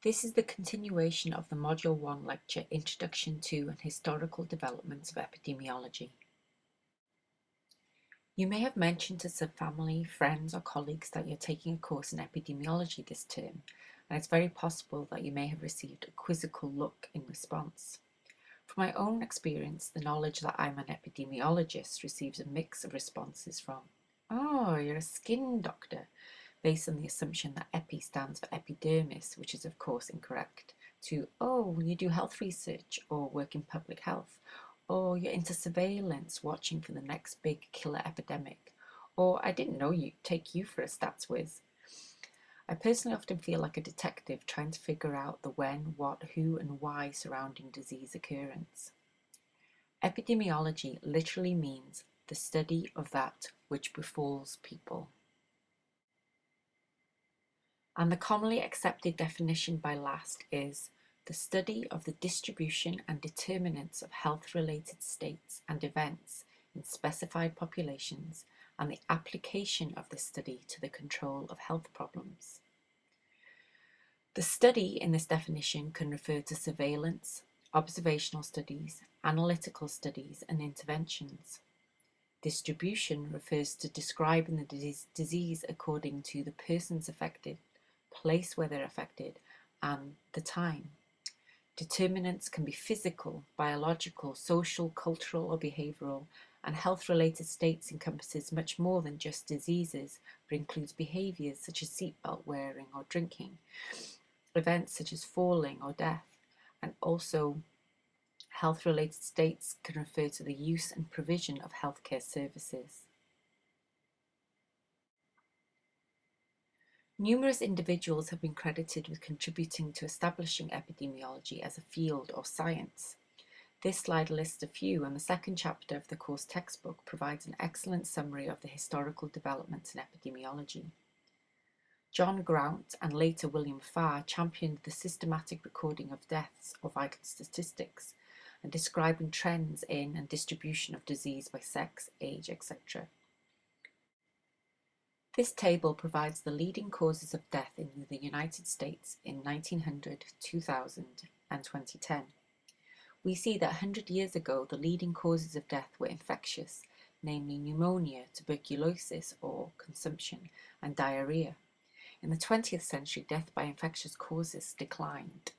This is the continuation of the Module 1 lecture, Introduction to and Historical Developments of Epidemiology. You may have mentioned to some family, friends or colleagues that you're taking a course in epidemiology this term, and it's very possible that you may have received a quizzical look in response. From my own experience, the knowledge that I'm an epidemiologist receives a mix of responses from, "Oh, you're a skin doctor," based on the assumption that epi stands for epidermis, which is of course incorrect, to, "Oh, you do health research or work in public health," or "you're into surveillance, watching for the next big killer epidemic," or "I didn't know you'd take you for a stats whiz." I personally often feel like a detective trying to figure out the when, what, who, and why surrounding disease occurrence. Epidemiology literally means the study of that which befalls people. And the commonly accepted definition by LAST is the study of the distribution and determinants of health-related states and events in specified populations and the application of this study to the control of health problems. The study in this definition can refer to surveillance, observational studies, analytical studies, and interventions. Distribution refers to describing the disease according to the persons affected, place where they're affected, and the time. Determinants can be physical, biological, social, cultural, or behavioral, and health-related states encompasses much more than just diseases, but includes behaviors such as seatbelt wearing or drinking, events such as falling or death, and also health-related states can refer to the use and provision of healthcare services. Numerous individuals have been credited with contributing to establishing epidemiology as a field or science. This slide lists a few, and the second chapter of the course textbook provides an excellent summary of the historical developments in epidemiology. John Graunt and later William Farr championed the systematic recording of deaths or vital statistics and describing trends in and distribution of disease by sex, age, etc. This table provides the leading causes of death in the United States in 1900, 2000, and 2010. We see that 100 years ago, the leading causes of death were infectious, namely pneumonia, tuberculosis or consumption, and diarrhea. In the 20th century, death by infectious causes declined.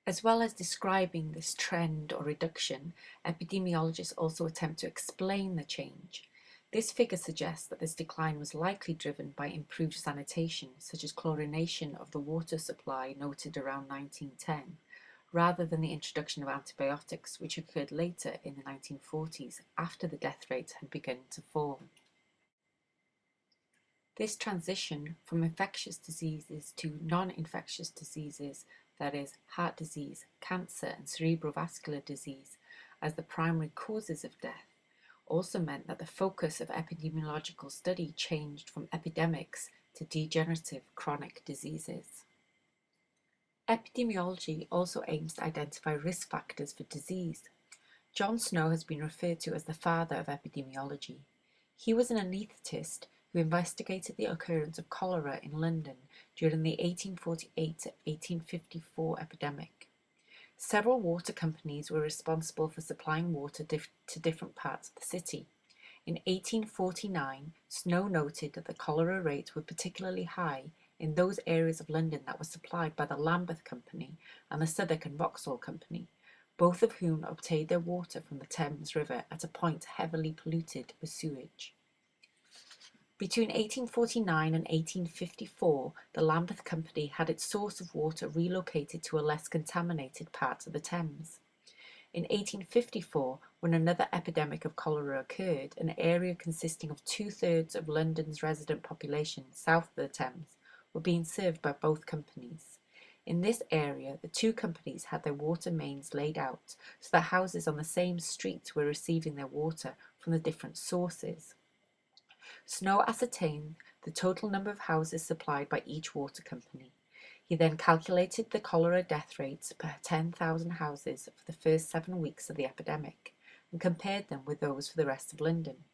As well as describing this trend or reduction, epidemiologists also attempt to explain the change. This figure suggests that this decline was likely driven by improved sanitation, such as chlorination of the water supply noted around 1910, rather than the introduction of antibiotics, which occurred later in the 1940s after the death rate had begun to fall. This transition from infectious diseases to non-infectious diseases, that is, heart disease, cancer, and cerebrovascular disease, as the primary causes of death, also meant that the focus of epidemiological study changed from epidemics to degenerative chronic diseases. Epidemiology also aims to identify risk factors for disease. John Snow has been referred to as the father of epidemiology. He was an anaesthetist who investigated the occurrence of cholera in London during the 1848 to 1854 epidemic. Several water companies were responsible for supplying water to different parts of the city. In 1849, Snow noted that the cholera rates were particularly high in those areas of London that were supplied by the Lambeth Company and the Southwark and Vauxhall Company, both of whom obtained their water from the Thames River at a point heavily polluted with sewage. Between 1849 and 1854, the Lambeth Company had its source of water relocated to a less contaminated part of the Thames. In 1854, when another epidemic of cholera occurred, an area consisting of 2/3 of London's resident population south of the Thames were being served by both companies. In this area, the two companies had their water mains laid out so that houses on the same street were receiving their water from the different sources. Snow ascertained the total number of houses supplied by each water company. He then calculated the cholera death rates per 10,000 houses for the first 7 weeks of the epidemic and compared them with those for the rest of London.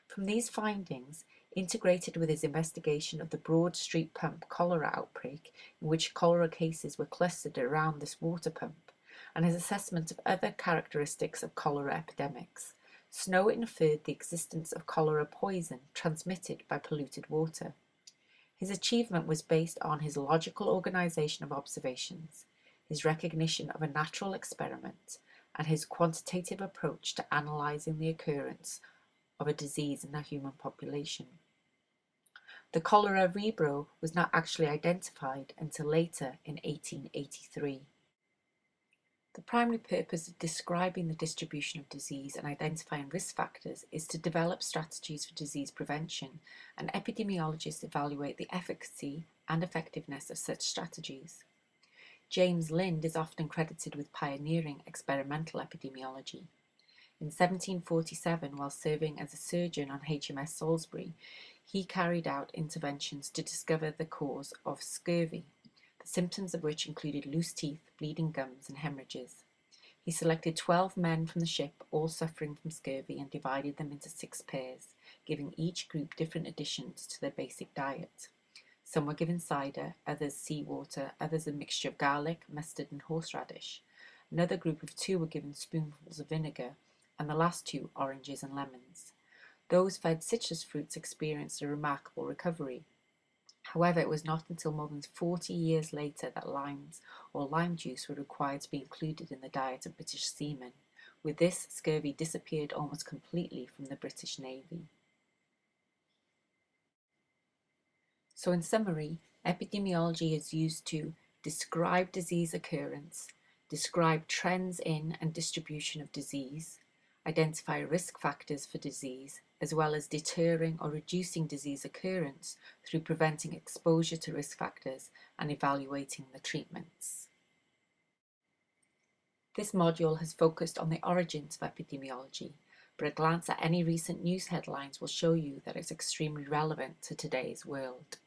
From these findings, integrated with his investigation of the Broad Street Pump cholera outbreak, in which cholera cases were clustered around this water pump, and his assessment of other characteristics of cholera epidemics, Snow inferred the existence of cholera poison transmitted by polluted water. His achievement was based on his logical organization of observations, his recognition of a natural experiment, and his quantitative approach to analyzing the occurrence of a disease in a human population. The cholera vibrio was not actually identified until later in 1883. The primary purpose of describing the distribution of disease and identifying risk factors is to develop strategies for disease prevention, and epidemiologists evaluate the efficacy and effectiveness of such strategies. James Lind is often credited with pioneering experimental epidemiology. In 1747, while serving as a surgeon on HMS Salisbury, he carried out interventions to discover the cause of scurvy, the symptoms of which included loose teeth, bleeding gums, and hemorrhages. He selected 12 men from the ship, all suffering from scurvy, and divided them into 6 pairs, giving each group different additions to their basic diet. Some were given cider, others seawater, others a mixture of garlic, mustard, and horseradish. Another group of 2 were given spoonfuls of vinegar, and the last 2 oranges and lemons. Those fed citrus fruits experienced a remarkable recovery. However, it was not until more than 40 years later that limes or lime juice were required to be included in the diet of British seamen. With this, scurvy disappeared almost completely from the British Navy. So in summary, epidemiology is used to describe disease occurrence, describe trends in and distribution of disease, identify risk factors for disease, as well as deterring or reducing disease occurrence through preventing exposure to risk factors and evaluating the treatments. This module has focused on the origins of epidemiology, but a glance at any recent news headlines will show you that it's extremely relevant to today's world.